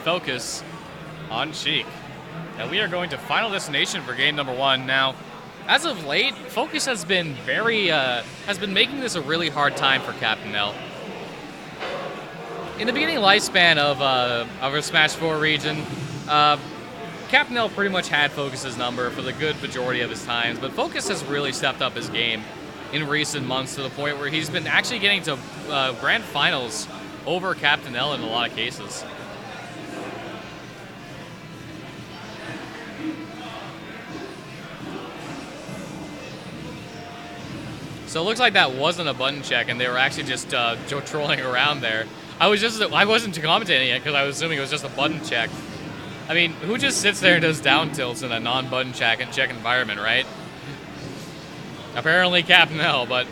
Focus on Sheik. And we are going to Final Destination for game number 1. Now, as of late, Focus has been making this a really hard time for Captain L. In the beginning lifespan of our Sm4sh region, Captain L pretty much had Focus's number for the good majority of his times, but Focus has really stepped up his game in recent months to the point where he's been actually getting to grand finals over Captain L in a lot of cases. So it looks like that wasn't a button check, and they were actually just trolling around there. I wasn't commentating it because I was assuming it was just a button check. I mean, who just sits there and does down tilts in a non-button check environment, right? Apparently Captain L, but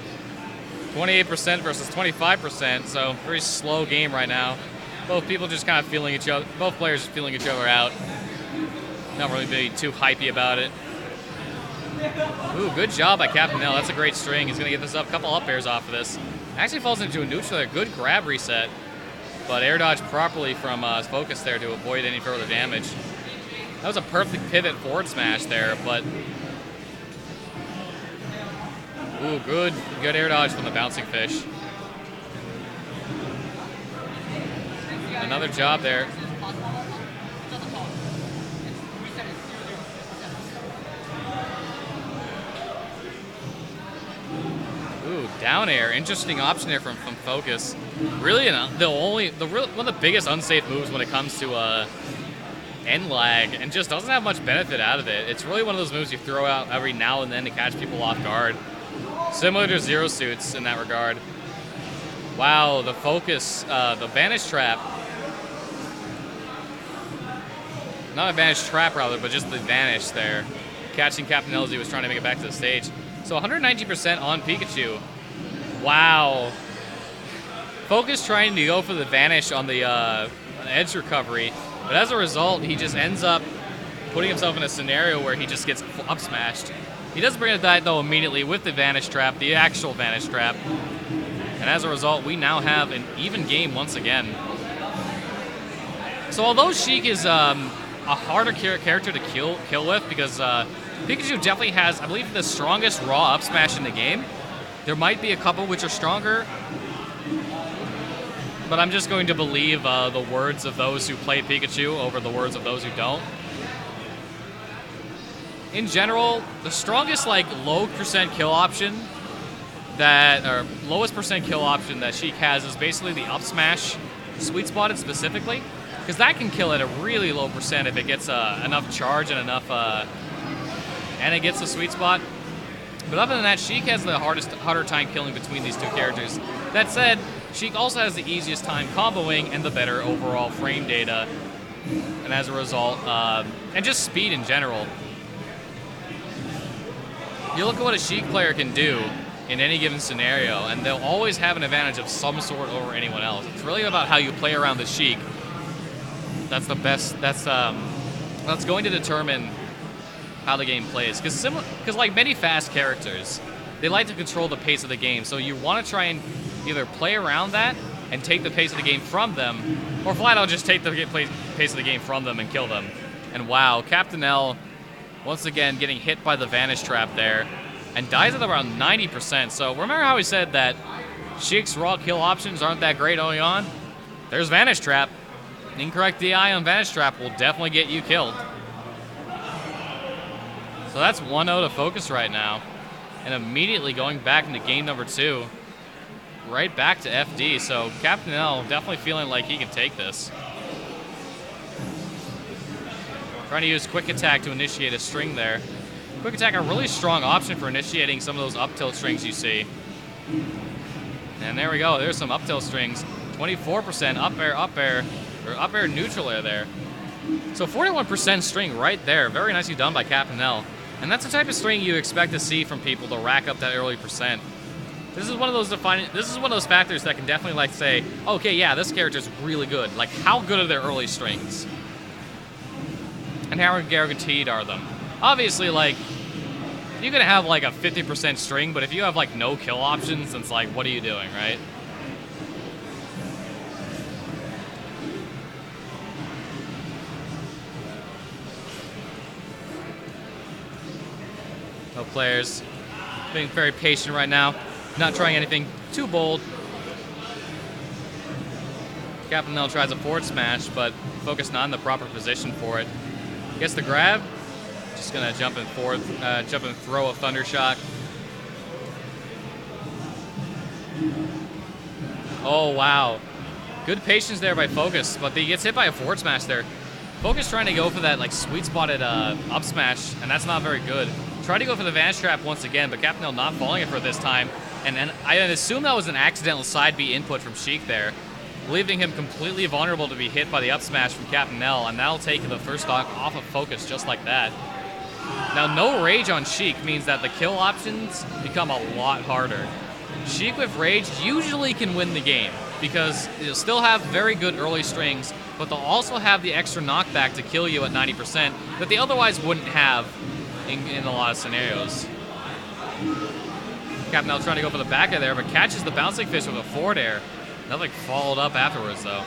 28% versus 25%, so very slow game right now. Both people just kind of feeling each other, both players just feeling each other out. Not really being too hypey about it. Ooh, good job by Captain L. That's a great string. He's going to get this up, couple up airs off of this. Actually falls into a neutral there. Good grab reset. But air dodge properly from Focus there to avoid any further damage. That was a perfect pivot forward smash there, but... Ooh, good air dodge from the bouncing fish. Another job there. Ooh, down air. Interesting option there from Focus. Really, one of the biggest unsafe moves when it comes to end lag, and just doesn't have much benefit out of it. It's really one of those moves you throw out every now and then to catch people off guard. Similar to Zero Suits in that regard. Wow, the Focus, the Vanish Trap. Not a Vanish Trap, rather, but just the Vanish there. Catching Captain L as he was trying to make it back to the stage. So 119% on Pikachu. Wow. Focus trying to go for the Vanish on the edge recovery, but as a result, he just ends up putting himself in a scenario where he just gets up smashed. He does bring it that though immediately with the Vanish Trap, the actual Vanish Trap. And as a result, we now have an even game once again. So although Sheik is a harder character to kill with, because Pikachu definitely has, I believe, the strongest raw up smash in the game. There might be a couple which are stronger, but I'm just going to believe the words of those who play Pikachu over the words of those who don't. In general, the strongest low percent kill option lowest percent kill option that Sheik has is basically the up smash sweet spotted specifically, because that can kill at a really low percent if it gets enough charge and enough and it gets the sweet spot. But other than that, Sheik has the harder time killing between these two characters. That said, Sheik also has the easiest time comboing and the better overall frame data, and as a result, and just speed in general. You look at what a Sheik player can do in any given scenario, and they'll always have an advantage of some sort over anyone else. It's really about how you play around the Sheik. That's the best. That's going to determine how the game plays. Because like many fast characters, they like to control the pace of the game. So you want to try and either play around that and take the pace of the game from them, or flat out just take the pace of the game from them and kill them. And wow, Captain L, once again getting hit by the Vanish Trap there, and dies at around 90%. So remember how we said that Sheik's raw kill options aren't that great early on? There's Vanish Trap. Incorrect DI on Vanish Trap will definitely get you killed. So that's 1-0 to Focus right now. And immediately going back into game number 2. Right back to FD. So Captain L definitely feeling like he can take this. Trying to use Quick Attack to initiate a string there. Quick Attack, a really strong option for initiating some of those up tilt strings you see. And there we go. There's some up tilt strings. 24% up air, neutral air there. So 41% string right there. Very nicely done by Captain L. And that's the type of string you expect to see from people to rack up that early percent. This is one of those factors that can definitely say, okay, yeah, this character's really good. Like, how good are their early strings? And how guaranteed are them? Obviously, you can have a 50% string, but if you have no kill options, it's what are you doing, right? No players. Being very patient right now. Not trying anything too bold. Captain L tries a forward smash, but focused not in the proper position for it. Gets the grab. Just gonna jump and throw a Thunder Shock. Oh wow. Good patience there by Focus, but he gets hit by a forward smash there. Focus trying to go for that like sweet spotted up smash, and that's not very good. Tried to go for the Vanish Trap once again, but Captain L not falling it for this time. And I assume that was an accidental side B input from Sheik there, leaving him completely vulnerable to be hit by the up smash from Captain L, and that'll take the first stock off of Focus just like that. Now, no Rage on Sheik means that the kill options become a lot harder. Sheik with Rage usually can win the game because they'll still have very good early strings, but they'll also have the extra knockback to kill you at 90% that they otherwise wouldn't have in a lot of scenarios. Captain L trying to go for the back air there, but catches the bouncing fish with a forward air. Nothing followed up afterwards, though.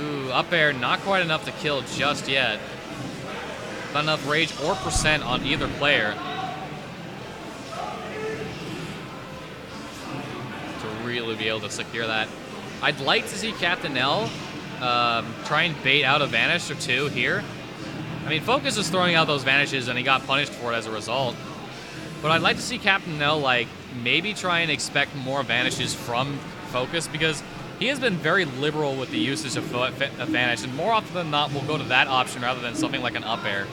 Ooh, up air, not quite enough to kill just yet. Not enough Rage or percent on either player to really be able to secure that. I'd like to see Captain L try and bait out a Vanish or two here. I mean, Focus is throwing out those Vanishes, and he got punished for it as a result. But I'd like to see Captain L, like, maybe try and expect more Vanishes from Focus, because he has been very liberal with the usage of Vanish, and more often than not will go to that option rather than something like an up air.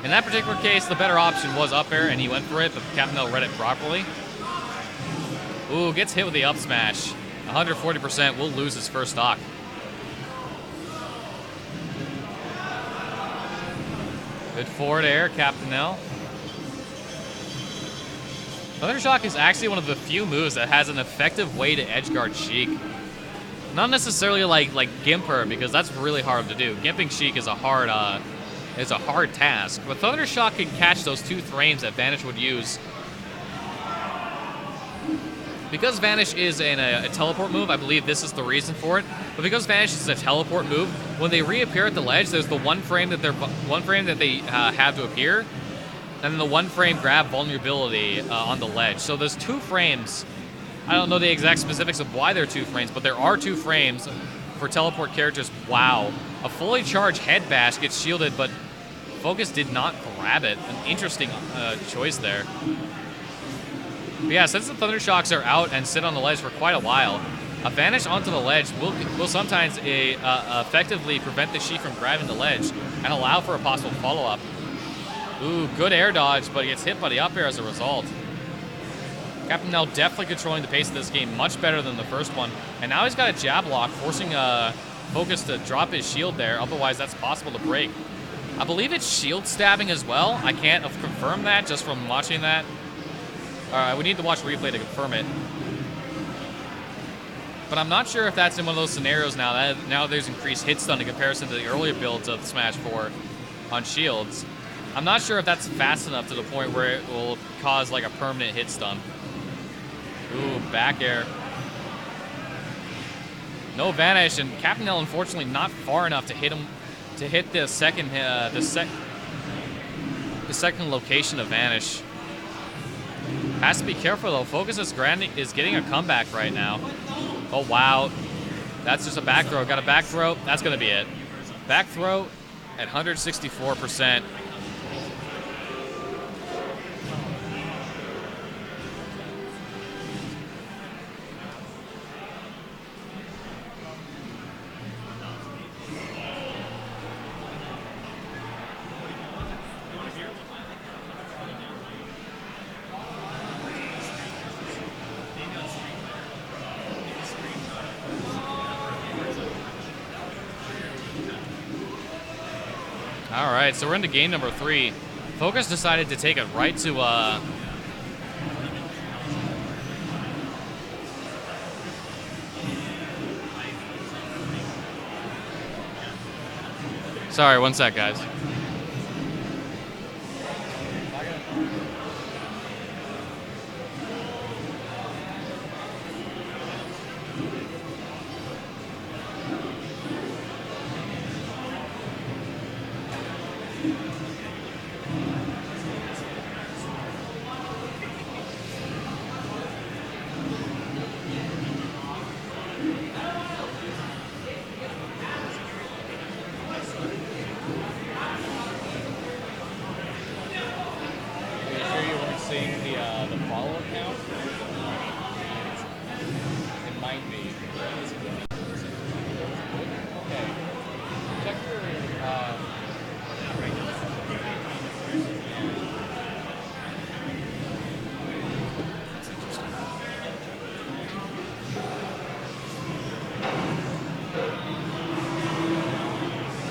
In that particular case, the better option was up air, and he went for it, but Captain L read it properly. Ooh, gets hit with the up smash. 140% will lose his first stock. Good forward air, Captain L. Thunder Shock is actually one of the few moves that has an effective way to edgeguard Sheik. Not necessarily like Gimper, because that's really hard to do. Gimping Sheik is a hard task, but Thunder Shock can catch those two frames that Vanish would use. Because Vanish is a teleport move, I believe this is the reason for it. But because Vanish is a teleport move, when they reappear at the ledge, there's the one frame that they have to appear, and then the one frame grab vulnerability on the ledge. So there's 2 frames. I don't know the exact specifics of why there are 2 frames, but there are 2 frames for teleport characters. Wow, a fully charged head bash gets shielded, but Focus did not grab it. An interesting choice there. But yeah, since the Thunder Shocks are out and sit on the ledge for quite a while, a Vanish onto the ledge will sometimes effectively prevent the Sheik from grabbing the ledge and allow for a possible follow-up. Ooh, good air dodge, but he gets hit by the up air as a result. Captain L definitely controlling the pace of this game much better than the first one. And now he's got a jab lock, forcing Focus to drop his shield there, otherwise that's possible to break. I believe it's shield stabbing as well. I can't confirm that just from watching that. We need to watch replay to confirm it. But I'm not sure if that's in one of those scenarios now there's increased hit stun in comparison to the earlier builds of Smash 4 on shields. I'm not sure if that's fast enough to the point where it will cause like a permanent hit stun. Ooh, back air. No Vanish, and Captain L unfortunately not far enough to hit him, to hit the second location of Vanish. Has to be careful though. Focus is getting a comeback right now. Oh wow, that's just a back throw. Got a back throw. That's gonna be it. Back throw at 164%. All right, so we're into game number 3. Focus decided to take it right to Sorry, one sec, guys.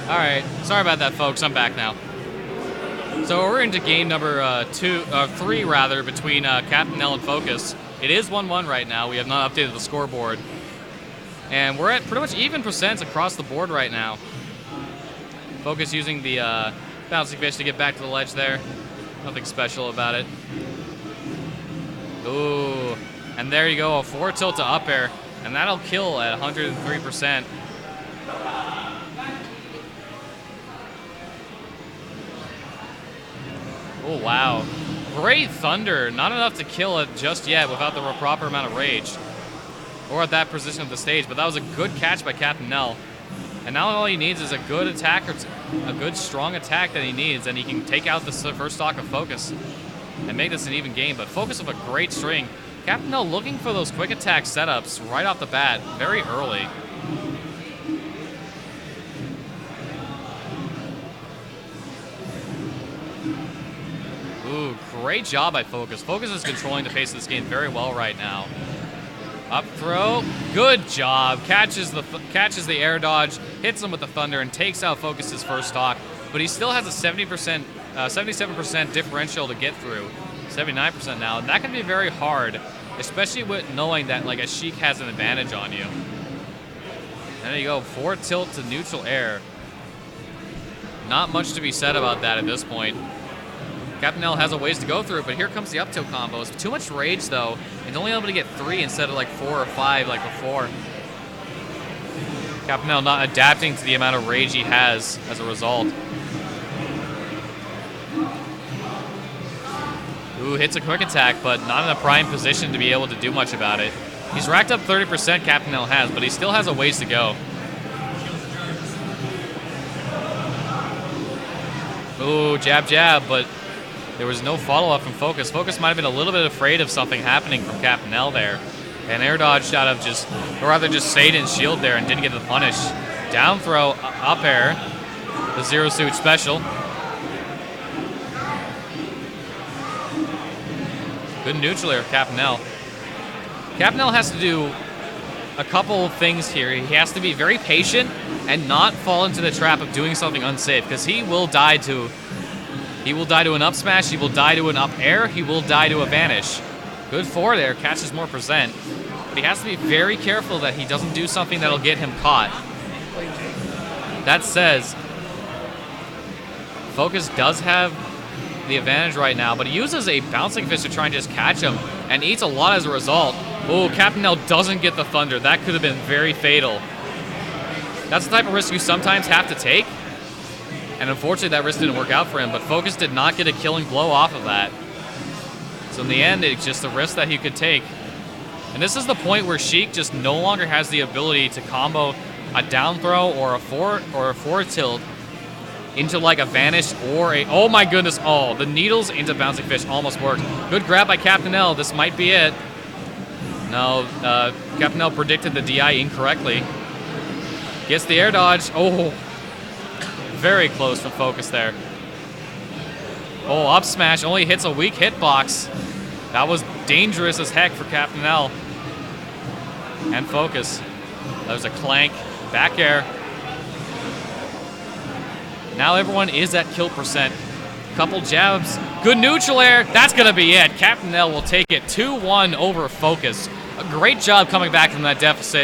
All right, sorry about that, folks. I'm back now. So we're into game number 3 rather, between Captain L and Focus. It is 1-1 right now. We have not updated the scoreboard. And we're at pretty much even percents across the board right now. Focus using the bouncing fish to get back to the ledge there. Nothing special about it. Ooh, and there you go, a 4 tilt to up air. And that'll kill at 103%. Oh, wow. Great thunder. Not enough to kill it just yet without the proper amount of rage. Or at that position of the stage. But that was a good catch by Captain L. And now all he needs is a good attack, or a good strong attack that he needs, and he can take out the first stock of Focus and make this an even game. But Focus with a great string. Captain L looking for those quick attack setups right off the bat, very early. Ooh, great job by Focus. Focus is controlling the pace of this game very well right now. Up throw, good job. Catches the air dodge, hits him with the thunder, and takes out Focus's first stock. But he still has a 77% differential to get through. 79% now, and that can be very hard, especially with knowing that like a Sheik has an advantage on you. And there you go, 4 tilt to neutral air. Not much to be said about that at this point. Captain L has a ways to go through, but here comes the up tilt combos. Too much rage though. He's only able to get 3 instead of like 4 or 5 like before. Captain L not adapting to the amount of rage he has as a result. Ooh, hits a quick attack, but not in a prime position to be able to do much about it. He's racked up 30%, Captain L has, but he still has a ways to go. Ooh, jab, jab, but there was no follow-up from Focus. Focus might have been a little bit afraid of something happening from Captain L there. And air dodge out of just, or rather just stayed in shield there and didn't get the punish. Down throw, up air, the zero suit special. Good neutral air, Captain L. Captain L has to do a couple things here. He has to be very patient and not fall into the trap of doing something unsafe, because he will die to an up smash, he will die to an up air, he will die to a vanish. Good forward air, catches more percent. But he has to be very careful that he doesn't do something that'll get him caught. That says, Focus does have the advantage right now, but he uses a bouncing fish to try and just catch him and eats a lot as a result. Oh, Captain L doesn't get the thunder. That could have been very fatal. That's the type of risk you sometimes have to take. And unfortunately, that risk didn't work out for him, but Focus did not get a killing blow off of that. So in the end, it's just a risk that he could take. And this is the point where Sheik just no longer has the ability to combo a down throw or a forward tilt into like a vanish or a, oh my goodness, oh, the needles into bouncing fish almost worked. Good grab by Captain L, this might be it. No, Captain L predicted the DI incorrectly. Gets the air dodge, oh. Very close from Focus there. Oh, up smash only hits a weak hitbox. That was dangerous as heck for Captain L. And Focus. That was a clank, back air. Now everyone is at kill percent. Couple jabs, good neutral air. That's gonna be it. Captain L will take it 2-1 over Focus. A great job coming back from that deficit.